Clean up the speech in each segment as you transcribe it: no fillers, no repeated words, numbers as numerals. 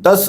10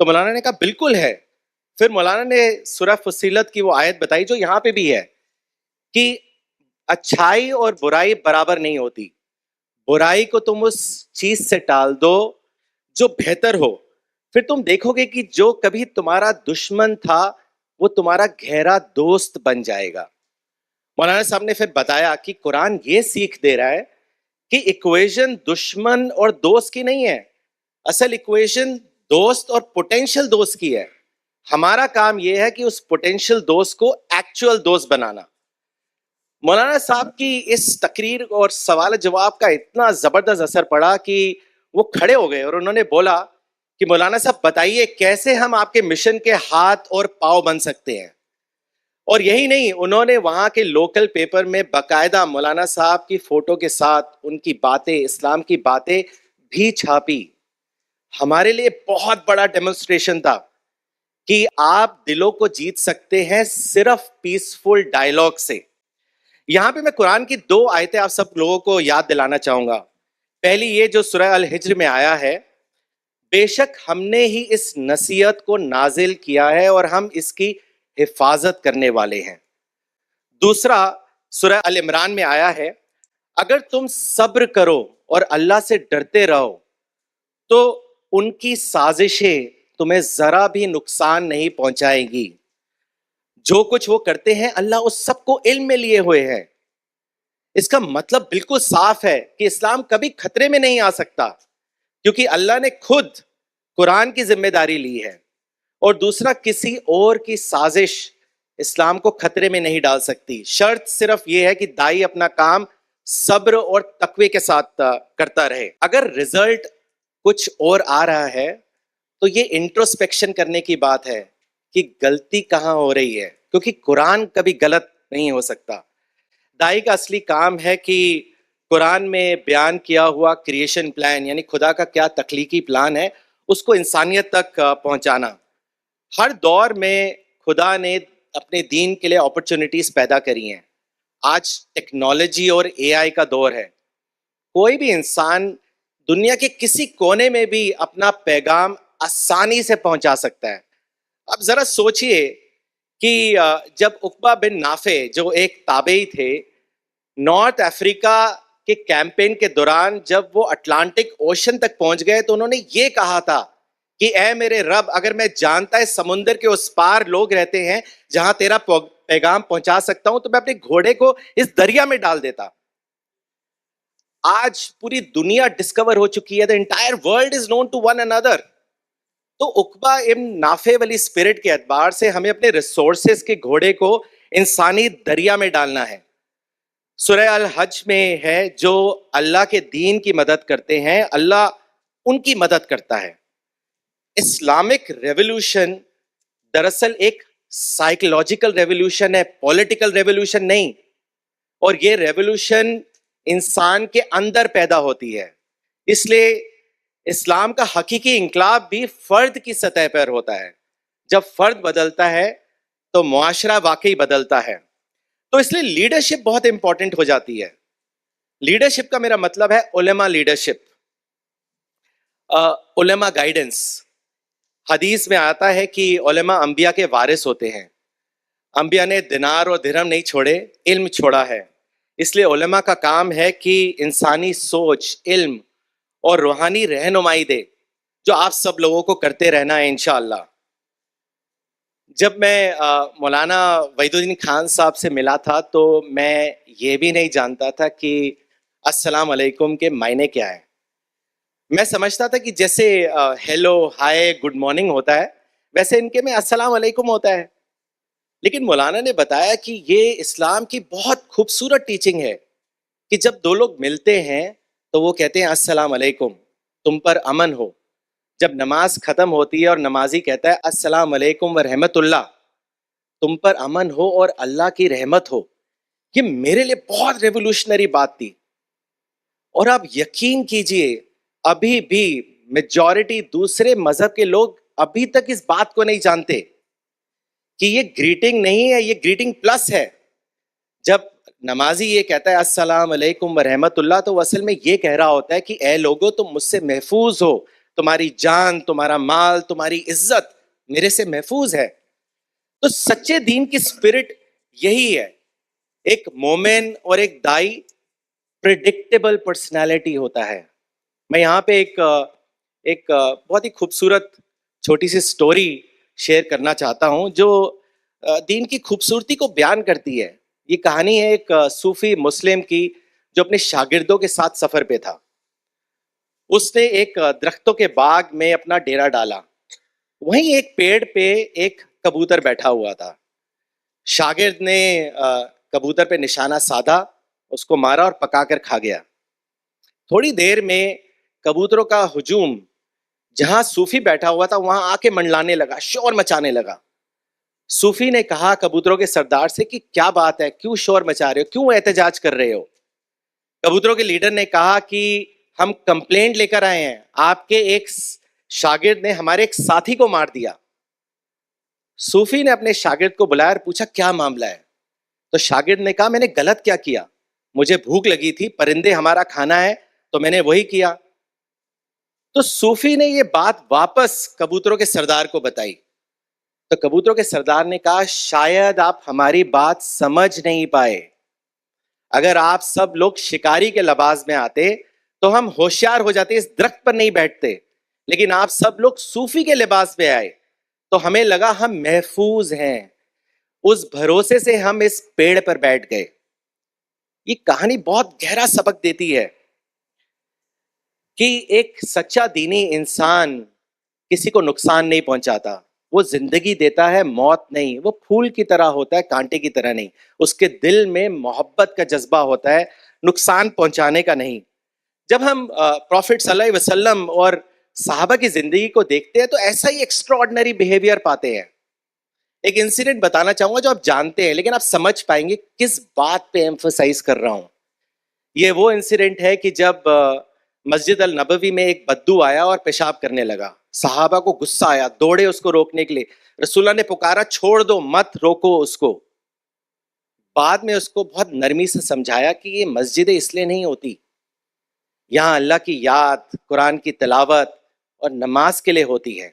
تو مولانا نے کہا بالکل ہے. پھر مولانا نے سورہ فصیلت کی وہ آیت بتائی جو یہاں پہ بھی ہے کہ اچھائی اور برائی برابر نہیں ہوتی. برائی کو تم اس چیز سے ٹال دو جو بہتر ہو, پھر تم دیکھو گے کہ جو کبھی تمہارا دشمن تھا وہ تمہارا گہرا دوست بن جائے گا. مولانا صاحب نے پھر بتایا کہ قرآن یہ سیکھ دے رہا ہے کہ ایکویشن دشمن اور دوست کی نہیں ہے, اصل ایکویشن دوست اور پوٹینشل دوست کی ہے. ہمارا کام یہ ہے کہ اس پوٹینشل دوست کو ایکچوئل دوست بنانا. مولانا صاحب کی اس تقریر اور سوال جواب کا اتنا زبردست اثر پڑا کہ وہ کھڑے ہو گئے اور انہوں نے بولا کہ مولانا صاحب بتائیے کیسے ہم آپ کے مشن کے ہاتھ اور پاؤں بن سکتے ہیں. اور یہی نہیں, انہوں نے وہاں کے لوکل پیپر میں باقاعدہ مولانا صاحب کی فوٹو کے ساتھ ان کی باتیں, اسلام کی باتیں بھی چھاپی. ہمارے لیے بہت بڑا ڈیمونسٹریشن تھا کہ آپ دلوں کو جیت سکتے ہیں صرف پیسفل ڈائلاگ سے. یہاں پہ میں قرآن کی 2 آیتیں آپ سب لوگوں کو یاد دلانا چاہوں گا. پہلی یہ جو سورہ الحجر میں آیا ہے, بے شک ہم نے ہی اس نصیحت کو نازل کیا ہے اور ہم اس کی حفاظت کرنے والے ہیں. دوسرا سورہ ال عمران میں آیا ہے, اگر تم صبر کرو اور اللہ سے ڈرتے رہو تو ان کی سازشیں تمہیں ذرا بھی نقصان نہیں پہنچائیں گی. جو کچھ وہ کرتے ہیں اللہ اس سب کو علم میں لیے ہوئے ہیں. اس کا مطلب بالکل صاف ہے کہ اسلام کبھی خطرے میں نہیں آ سکتا کیونکہ اللہ نے خود قرآن کی ذمہ داری لی ہے. اور دوسرا, کسی اور کی سازش اسلام کو خطرے میں نہیں ڈال سکتی. شرط صرف یہ ہے کہ دائی اپنا کام صبر اور تقوی کے ساتھ کرتا رہے. اگر رزلٹ کچھ اور آ رہا ہے تو یہ انٹروسپیکشن کرنے کی بات ہے کہ غلطی کہاں ہو رہی ہے, کیونکہ قرآن کبھی غلط نہیں ہو سکتا. دائی کا اصلی کام ہے کہ قرآن میں بیان کیا ہوا کریشن پلان یعنی خدا کا کیا تخلیقی پلان ہے اس کو انسانیت تک پہنچانا. ہر دور میں خدا نے اپنے دین کے لیے اپرچونٹیز پیدا کری ہیں. آج ٹیکنالوجی اور اے آئی کا دور ہے. کوئی بھی انسان دنیا کے کسی کونے میں بھی اپنا پیغام آسانی سے پہنچا سکتا ہے. اب ذرا سوچئے کہ جب عقبہ بن نافع جو ایک تابعی تھے نارتھ افریقہ کے کیمپین کے دوران جب وہ اٹلانٹک اوشن تک پہنچ گئے تو انہوں نے یہ کہا تھا کہ اے میرے رب, اگر میں جانتا ہے سمندر کے اس پار لوگ رہتے ہیں جہاں تیرا پیغام پہنچا سکتا ہوں تو میں اپنے گھوڑے کو اس دریا میں ڈال دیتا. آج پوری دنیا ڈسکور ہو چکی ہے. the entire world is known to one another. تو عقبہ ابن نافع والی اسپرٹ کے اعتبار سے ہمیں اپنے ریسورسز کے گھوڑے کو انسانی دریا میں ڈالنا ہے. سورہ الحج میں ہے جو اللہ کے دین کی مدد کرتے ہیں اللہ ان کی مدد کرتا ہے. اسلامک ریولوشن دراصل ایک سائیکولوجیکل ریولوشن ہے, پولیٹیکل ریولوشن نہیں. اور یہ ریولوشن انسان کے اندر پیدا ہوتی ہے. اس لیے اسلام کا حقیقی انقلاب بھی فرد کی سطح پر ہوتا ہے. جب فرد بدلتا ہے تو معاشرہ واقعی بدلتا ہے. تو اس لیے لیڈرشپ بہت امپورٹنٹ ہو جاتی ہے. لیڈرشپ کا میرا مطلب ہے علماء لیڈرشپ, علماء گائیڈنس. حدیث میں آتا ہے کہ علماء انبیاء کے وارث ہوتے ہیں. انبیاء نے دینار اور درہم نہیں چھوڑے, علم چھوڑا ہے. اس لیے علماء کا کام ہے کہ انسانی سوچ, علم اور روحانی رہنمائی دے جو آپ سب لوگوں کو کرتے رہنا ہے انشاءاللہ. جب میں مولانا وحید الدین خان صاحب سے ملا تھا تو میں یہ بھی نہیں جانتا تھا کہ السلام علیکم کے معنی کیا ہے. میں سمجھتا تھا کہ جیسے ہیلو, ہائے, گڈ مارننگ ہوتا ہے ویسے ان کے میں السلام علیکم ہوتا ہے. لیکن مولانا نے بتایا کہ یہ اسلام کی بہت خوبصورت ٹیچنگ ہے کہ جب 2 لوگ ملتے ہیں تو وہ کہتے ہیں السلام علیکم, تم پر امن ہو. جب نماز ختم ہوتی ہے اور نمازی کہتا ہے السلام علیکم ورحمۃ اللہ, تم پر امن ہو اور اللہ کی رحمت ہو. یہ میرے لیے بہت ریولوشنری بات تھی. اور آپ یقین کیجئے ابھی بھی میجورٹی دوسرے مذہب کے لوگ ابھی تک اس بات کو نہیں جانتے کہ یہ گریٹنگ نہیں ہے, یہ گریٹنگ پلس ہے. جب نمازی یہ کہتا ہے السلام علیکم ورحمۃ اللہ تو وہ اصل میں یہ کہہ رہا ہوتا ہے کہ اے لوگو تم مجھ سے محفوظ ہو, تمہاری جان، تمہارا مال، تمہاری عزت میرے سے محفوظ ہے. تو سچے دین کی اسپرٹ یہی ہے. ایک مومن اور ایک دائی پریڈکٹیبل پرسنالٹی ہوتا ہے. میں یہاں پہ ایک بہت ہی خوبصورت چھوٹی سی سٹوری شیئر کرنا چاہتا ہوں جو دین کی خوبصورتی کو بیان کرتی ہے. یہ کہانی ہے ایک صوفی مسلم کی جو اپنے شاگردوں کے ساتھ سفر پہ تھا. اس نے ایک درختوں کے باغ میں اپنا ڈیرا ڈالا. وہیں ایک پیڑ پہ ایک کبوتر بیٹھا ہوا تھا. شاگرد نے کبوتر پہ نشانہ سادھا، اس کو مارا اور پکا کر کھا گیا. تھوڑی دیر میں کبوتروں کا ہجوم جہاں صوفی بیٹھا ہوا تھا وہاں آ کے منڈلانے لگا، شور مچانے لگا. صوفی نے کہا کبوتروں کے سردار سے کہ کیا بات ہے، کیوں شور مچا رہے ہو، کیوں احتجاج کر رہے ہو؟ کبوتروں کے لیڈر نے کہا کہ ہم کمپلینٹ لے کر آئے ہیں، آپ کے ایک شاگرد نے ہمارے ایک ساتھی کو مار دیا. صوفی نے اپنے شاگرد کو بلایا اور پوچھا کیا معاملہ ہے؟ تو شاگرد نے کہا میں نے غلط کیا کیا، مجھے بھوک لگی تھی، پرندے ہمارا کھانا ہے تو میں نے وہی کیا. تو صوفی نے یہ بات واپس کبوتروں کے سردار کو بتائی. تو کبوتروں کے سردار نے کہا شاید آپ ہماری بات سمجھ نہیں پائے. اگر آپ سب لوگ شکاری کے لباس میں آتے تو ہم ہوشیار ہو جاتے، اس درخت پر نہیں بیٹھتے. لیکن آپ سب لوگ صوفی کے لباس میں آئے تو ہمیں لگا ہم محفوظ ہیں، اس بھروسے سے ہم اس پیڑ پر بیٹھ گئے. یہ کہانی بہت گہرا سبق دیتی ہے کہ ایک سچا دینی انسان کسی کو نقصان نہیں پہنچاتا. وہ زندگی دیتا ہے، موت نہیں. وہ پھول کی طرح ہوتا ہے، کانٹے کی طرح نہیں. اس کے دل میں محبت کا جذبہ ہوتا ہے، نقصان پہنچانے کا نہیں. جب ہم پروفٹ صلی اللہ علیہ وسلم اور صحابہ کی زندگی کو دیکھتے ہیں تو ایسا ہی ایکسٹراڈنری بیہیویئر پاتے ہیں. ایک انسیڈنٹ بتانا چاہوں گا جو آپ جانتے ہیں لیکن آپ سمجھ پائیں گے کس بات پہ ایمفسائز کر رہا ہوں. یہ وہ انسیڈنٹ ہے کہ جب مسجد النبوی میں ایک بدو آیا اور پیشاب کرنے لگا. صحابہ کو غصہ آیا، دوڑے اس کو روکنے کے لیے. رسول اللہ نے پکارا چھوڑ دو، مت روکو اس کو. بعد میں اس کو بہت نرمی سے سمجھایا کہ یہ مسجدیں اس لیے نہیں ہوتی، یہاں اللہ کی یاد، قرآن کی تلاوت اور نماز کے لیے ہوتی ہے.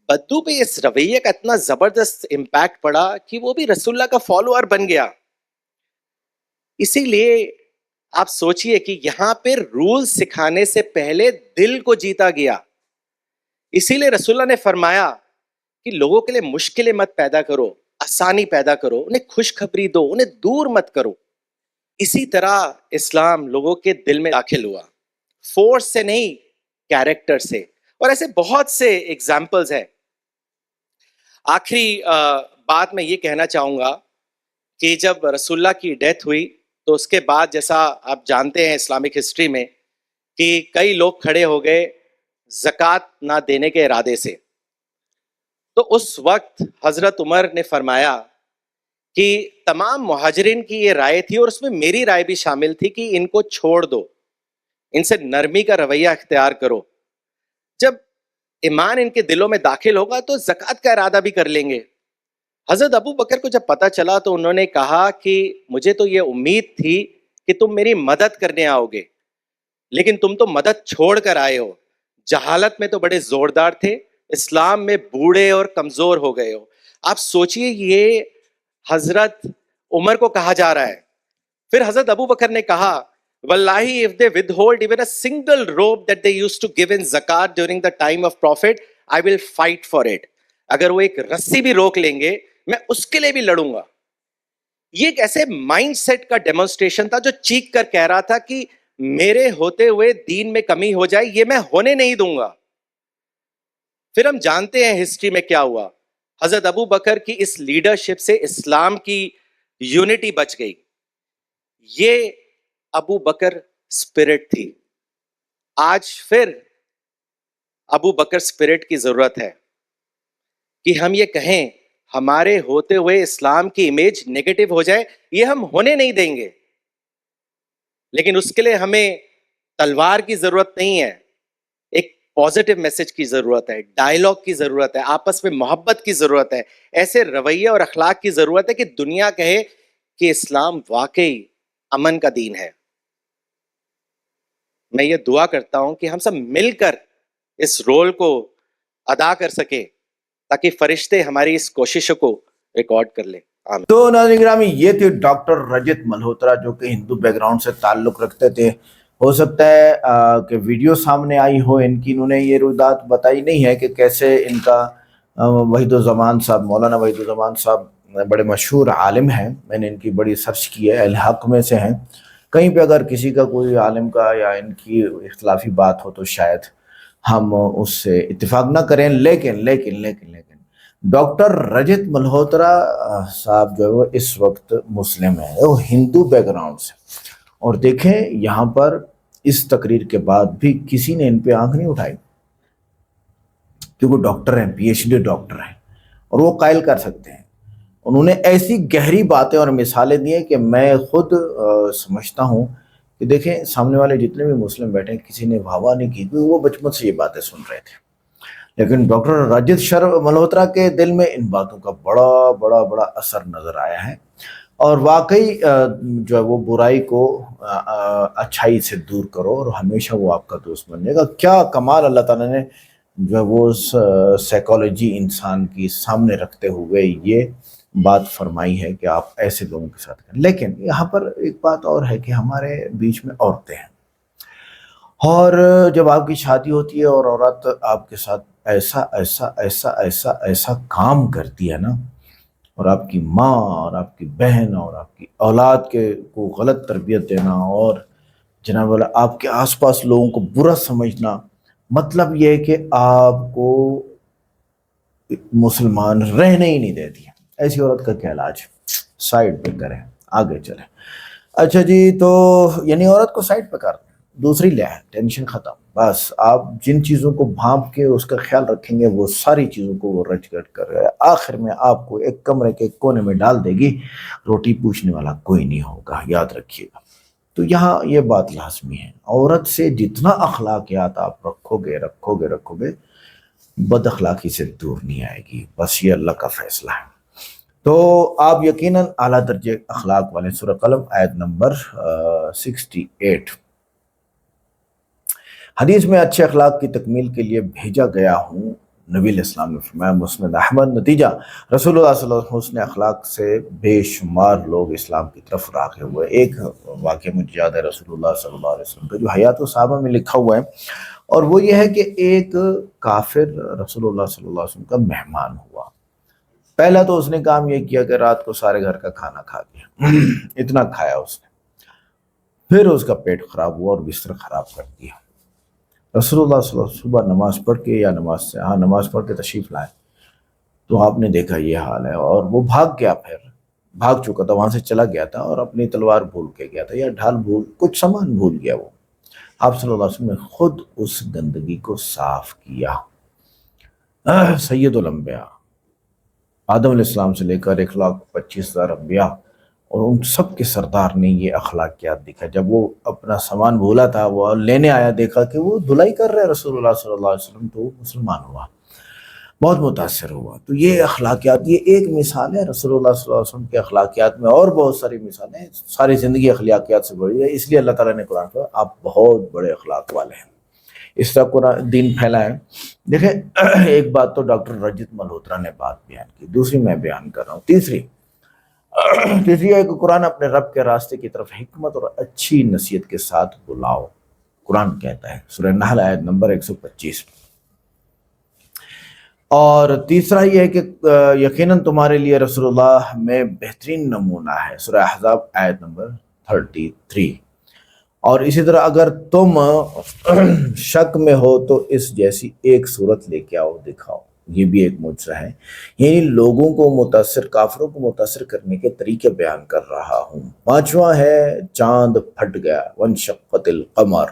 بدو پہ اس رویے کا اتنا زبردست امپیکٹ پڑا کہ وہ بھی رسول اللہ کا فالوور بن گیا. اسی لیے آپ سوچئے کہ یہاں پہ رول سکھانے سے پہلے دل کو جیتا گیا. اسی لیے رسول اللہ نے فرمایا کہ لوگوں کے لیے مشکلیں مت پیدا کرو، آسانی پیدا کرو، انہیں خوشخبری دو، انہیں دور مت کرو. اسی طرح اسلام لوگوں کے دل میں داخل ہوا، فورس سے نہیں، کیریکٹر سے. اور ایسے بہت سے ایگزامپلز ہیں. آخری بات میں یہ کہنا چاہوں گا کہ جب رسول اللہ کی ڈیتھ ہوئی تو اس کے بعد جیسا آپ جانتے ہیں اسلامک ہسٹری میں کہ کئی لوگ کھڑے ہو گئے زکوٰۃ نہ دینے کے ارادے سے. تو اس وقت حضرت عمر نے فرمایا کہ تمام مہاجرین کی یہ رائے تھی اور اس میں میری رائے بھی شامل تھی کہ ان کو چھوڑ دو، ان سے نرمی کا رویہ اختیار کرو. جب ایمان ان کے دلوں میں داخل ہوگا تو زکوٰۃ کا ارادہ بھی کر لیں گے. حضرت ابو بکر کو جب پتہ چلا تو انہوں نے کہا کہ مجھے تو یہ امید تھی کہ تم میری مدد کرنے آؤ گے، لیکن تم تو مدد چھوڑ کر آئے ہو. جہالت میں تو بڑے زوردار تھے، اسلام میں بوڑھے اور کمزور ہو گئے ہو. آپ سوچئے یہ حضرت عمر کو کہا جا رہا ہے. پھر حضرت ابو بکر نے کہا Wallahi, if they withhold even a single robe that they used to give in zakat during the time of Prophet, I will fight for it. اگر وہ ایک رسی بھی روک لیں گے میں اس کے لیے بھی لڑوں گا. یہ ایک ایسے مائنڈ سیٹ کا ڈیمونسٹریشن تھا جو چیخ کر کہہ رہا تھا کہ میرے ہوتے ہوئے دین میں کمی ہو جائے یہ میں ہونے نہیں دوں گا. پھر ہم جانتے ہیں ہسٹری میں کیا ہوا. حضرت ابو بکر کی اس لیڈرشپ سے اسلام کی یونٹی بچ گئی. یہ ابو بکر اسپرٹ تھی. آج پھر ابو بکر اسپرٹ کی ضرورت ہے کہ ہم یہ کہیں ہمارے ہوتے ہوئے اسلام کی امیج نیگیٹو ہو جائے یہ ہم ہونے نہیں دیں گے. لیکن اس کے لیے ہمیں تلوار کی ضرورت نہیں ہے، ایک پازیٹیو میسج کی ضرورت ہے، ڈائلاگ کی ضرورت ہے، آپس میں محبت کی ضرورت ہے، ایسے رویے اور اخلاق کی ضرورت ہے کہ دنیا کہے کہ اسلام واقعی امن کا دین ہے. میں یہ دعا کرتا ہوں کہ ہم سب مل کر اس رول کو ادا کر سکیں تاکہ فرشتے ہماری اس کوشش کو ریکارڈ کر لیں. آمین. تو ناظرین گرامی یہ تھے ڈاکٹر رجت ملہوترا جو کہ ہندو بیک گراؤنڈ سے تعلق رکھتے تھے. ہو سکتا ہے کہ ویڈیو سامنے آئی ہو ان کی، انہوں نے یہ روایات بتائی نہیں ہے کہ کیسے ان کا وحید الزمان صاحب، مولانا وحید الزمان صاحب بڑے مشہور عالم ہیں. میں نے ان کی بڑی سرچ کی ہے، الحق میں سے ہیں. کہیں پہ اگر کسی کا کوئی عالم کا یا ان کی اختلافی بات ہو تو شاید ہم اس سے اتفاق نہ کریں، لیکن ڈاکٹر رجت ملہوترا صاحب جو ہے وہ اس وقت مسلم ہیں، وہ ہندو بیک گراؤنڈ سے. اور دیکھیں یہاں پر اس تقریر کے بعد بھی کسی نے ان پہ آنکھ نہیں اٹھائی، کیونکہ ڈاکٹر ہیں، پی ایچ ڈی ڈاکٹر ہیں اور وہ قائل کر سکتے ہیں. انہوں نے ایسی گہری باتیں اور مثالیں دی ہیں کہ میں خود سمجھتا ہوں کہ دیکھیں سامنے والے جتنے بھی مسلم بیٹھے ہیں کسی نے واہ واہ نہیں کی، کیونکہ وہ بچپن سے یہ باتیں سن رہے تھے. لیکن ڈاکٹر رجت ملہوترا کے دل میں ان باتوں کا بڑا اثر نظر آیا ہے، اور واقعی جو ہے وہ برائی کو اچھائی سے دور کرو اور ہمیشہ وہ آپ کا دوست بن جائے گا. کیا کمال اللہ تعالیٰ نے جو ہے وہ سائیکالوجی انسان کی سامنے رکھتے ہوئے یہ بات فرمائی ہے کہ آپ ایسے لوگوں کے ساتھ کریں. لیکن یہاں پر ایک بات اور ہے کہ ہمارے بیچ میں عورتیں ہیں، اور جب آپ کی شادی ہوتی ہے اور عورت آپ کے ساتھ ایسا کام کرتی ہے نا، اور آپ کی ماں اور آپ کی بہن اور آپ کی اولاد کو غلط تربیت دینا اور جناب والا آپ کے آس پاس لوگوں کو برا سمجھنا، مطلب یہ ہے کہ آپ کو مسلمان رہنے ہی نہیں دیتی. ایسی عورت کا کیا علاج؟ سائڈ پہ کریں، آگے چلیں. اچھا جی، تو یعنی عورت کو سائڈ پہ کر دیں، دوسری لے آئیں، ٹینشن ختم. بس آپ جن چیزوں کو بھانپ کے اس کا خیال رکھیں گے وہ ساری چیزوں کو وہ رچ گٹ کر رہے، آخر میں آپ کو ایک کمرے کے کونے میں ڈال دے گی. روٹی پوچھنے والا کوئی نہیں ہوگا، یاد رکھیے گا. تو یہاں یہ بات لازمی ہے، عورت سے جتنا اخلاقیات آپ رکھو گے بد اخلاقی سے دور نہیں آئے گی. بس یہ اللہ کا فیصلہ ہے. تو آپ یقیناً اعلیٰ درجے اخلاق والے. سورہ قلم آیت نمبر 68. حدیث میں اچھے اخلاق کی تکمیل کے لیے بھیجا گیا ہوں، نبی علیہ السلام نے فرمایا. مسند احمد. نتیجہ رسول اللہ صلی اللہ علیہ وسلم حسن اخلاق سے بے شمار لوگ اسلام کی طرف راغب ہوئے. ایک واقعہ مجھے یاد ہے رسول اللہ صلی اللہ علیہ وسلم کا جو حیات الصحابہ میں لکھا ہوا ہے، اور وہ یہ ہے کہ ایک کافر رسول اللہ صلی اللہ علیہ وسلم کا مہمان ہوا. پہلا تو اس نے کام یہ کیا کہ رات کو سارے گھر کا کھانا کھا لیا، اتنا کھایا اس نے. پھر اس کا پیٹ خراب ہوا اور بستر خراب کر دیا. رسول اللہ صلی اللہ علیہ وسلم صبح نماز پڑھ کے یا نماز پڑھ کے تشریف لائے تو آپ نے دیکھا یہ حال ہے، اور وہ بھاگ چکا تھا، وہاں سے چلا گیا تھا اور اپنی تلوار بھول کے گیا تھا یا ڈھال کچھ سامان بھول گیا. وہ آپ صلی اللہ علیہ وسلم نے خود اس گندگی کو صاف کیا. سید الانبیاء آدم علیہ السلام سے لے کر 1,25,000 انبیاء اور ان سب کے سردار نے یہ اخلاقیات دکھا. جب وہ اپنا سامان بھولا تھا، وہ لینے آیا، دیکھا کہ وہ دھلائی کر رہے رسول اللہ صلی اللہ علیہ وسلم، تو وہ مسلمان ہوا، بہت متاثر ہوا. تو یہ اخلاقیات، یہ ایک مثال ہے رسول اللہ صلی اللہ علیہ وسلم کے اخلاقیات میں، اور بہت ساری مثالیں. ساری زندگی اخلاقیات سے بڑی ہے، اس لیے اللہ تعالیٰ نے قرآن کہا آپ بہت بڑے اخلاق والے ہیں، اس طرح قرآن دین پھیلائیں. دیکھیں ایک بات تو ڈاکٹر رجت ملہوترا نے بات بیان کی، دوسری میں بیان کر رہا ہوں. تیسری ہے کہ قرآن اپنے رب کے راستے کی طرف حکمت اور اچھی نصیحت کے ساتھ بلاؤ. قرآن کہتا ہے سورہ نحل آیت نمبر 125. اور تیسرا یہ ہے کہ یقیناً تمہارے لیے رسول اللہ میں بہترین نمونہ ہے. سورہ احزاب آیت نمبر 33. اور اسی طرح اگر تم شک میں ہو تو اس جیسی ایک صورت لے کے آؤ، دکھاؤ. یہ بھی ایک معجزہ ہے، یعنی لوگوں کو کافروں کو متاثر کرنے کے طریقے بیان کر رہا ہوں. پانچواں ہے چاند پھٹ گیا، وانشقت القمر.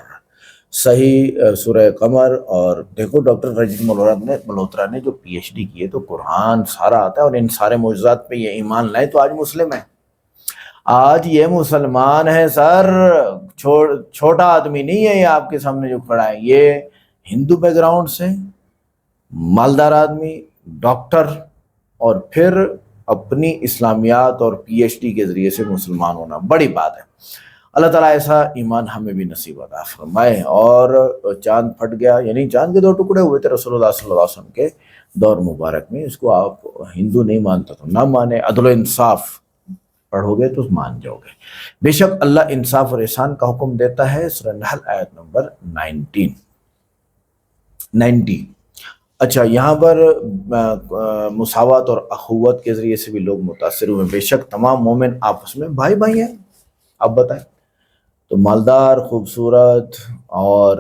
صحیح سورہ قمر. اور دیکھو ڈاکٹر رجت ملہوترا نے جو پی ایچ ڈی کی ہے تو قرآن سارا آتا ہے، اور ان سارے معجزات پہ یہ ایمان لائے تو آج مسلم ہے، آج یہ مسلمان ہے. سر چھوٹا آدمی نہیں ہے یہ آپ کے سامنے جو کھڑا ہے، یہ ہندو بیک گراؤنڈ سے مالدار آدمی، ڈاکٹر، اور پھر اپنی اسلامیات اور پی ایچ ڈی کے ذریعے سے مسلمان ہونا بڑی بات ہے. اللہ تعالیٰ ایسا ایمان ہمیں بھی نصیب عطا فرمائے. اور چاند پھٹ گیا، یعنی چاند کے 2 ٹکڑے ہوئے تھے رسول اللہ صلی اللہ علیہ وسلم کے دور مبارک میں. اس کو آپ ہندو نہیں مانتا تو نہ مانے، عدل و انصاف پڑھو گے تو مان جاؤ گے. بے شک اللہ انصاف اور احسان کا حکم دیتا ہے. سورہ نحل آیت نمبر 90. اچھا، یہاں پر مساوات اور اخوت کے ذریعے سے بھی لوگ متاثر ہوئے. بے شک تمام مومن آپس میں بھائی بھائی ہیں. آپ بتائیں، تو مالدار، خوبصورت اور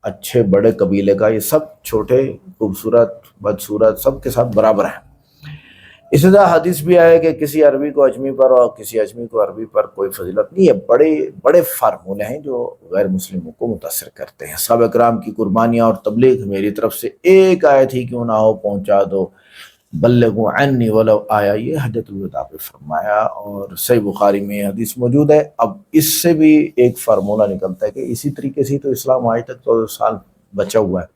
اچھے بڑے قبیلے کا یہ سب چھوٹے خوبصورت بدصورت سب کے ساتھ برابر ہیں. اسی طرح حدیث بھی آئے کہ کسی عربی کو اجمی پر اور کسی اجمی کو عربی پر کوئی فضیلت نہیں ہے. بڑے بڑے فارمولے ہیں جو غیر مسلموں کو متاثر کرتے ہیں. صحابہ کرام کی قربانیاں اور تبلیغ میری طرف سے ایک آیت ہی کیوں نہ ہو پہنچا دو، بلغوا عنی ولو آیا، یہ حجۃ الوداع پہ فرمایا. اور صحیح بخاری میں یہ حدیث موجود ہے. اب اس سے بھی ایک فارمولہ نکلتا ہے کہ اسی طریقے سے تو اسلام آج تک 14 سال بچا ہوا ہے.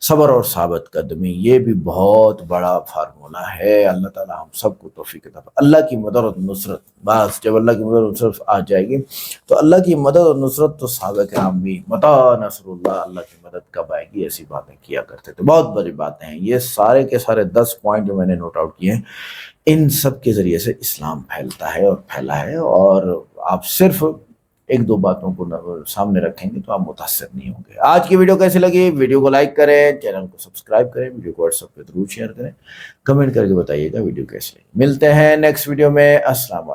صبر اور ثابت قدمی، یہ بھی بہت بڑا فارمولہ ہے. اللہ تعالیٰ ہم سب کو توفیق عطا فرمائے. اللہ کی مدد اور نصرت، بس جب اللہ کی مدد اور نصرت آ جائے گی تو اللہ کی مدد اور نصرت تو صحابہ کرام بھی متى نصر اللہ، اللہ کی مدد کب آئے گی، ایسی باتیں کیا کرتے تھے. بہت بڑی باتیں ہیں یہ سارے کے سارے 10 پوائنٹ جو میں نے نوٹ آؤٹ کیے ہیں. ان سب کے ذریعے سے اسلام پھیلتا ہے اور پھیلا ہے. اور آپ صرف 1-2 باتوں کو سامنے رکھیں گے تو آپ متاثر نہیں ہوں گے. آج کی ویڈیو کیسی لگی؟ ویڈیو کو لائک کریں، چینل کو سبسکرائب کریں، ویڈیو کو واٹس ایپ پہ ضرور شیئر کریں، کمنٹ کر کے بتائیے گا ویڈیو کیسی لگی. ملتے ہیں نیکسٹ ویڈیو میں. السلام علیکم.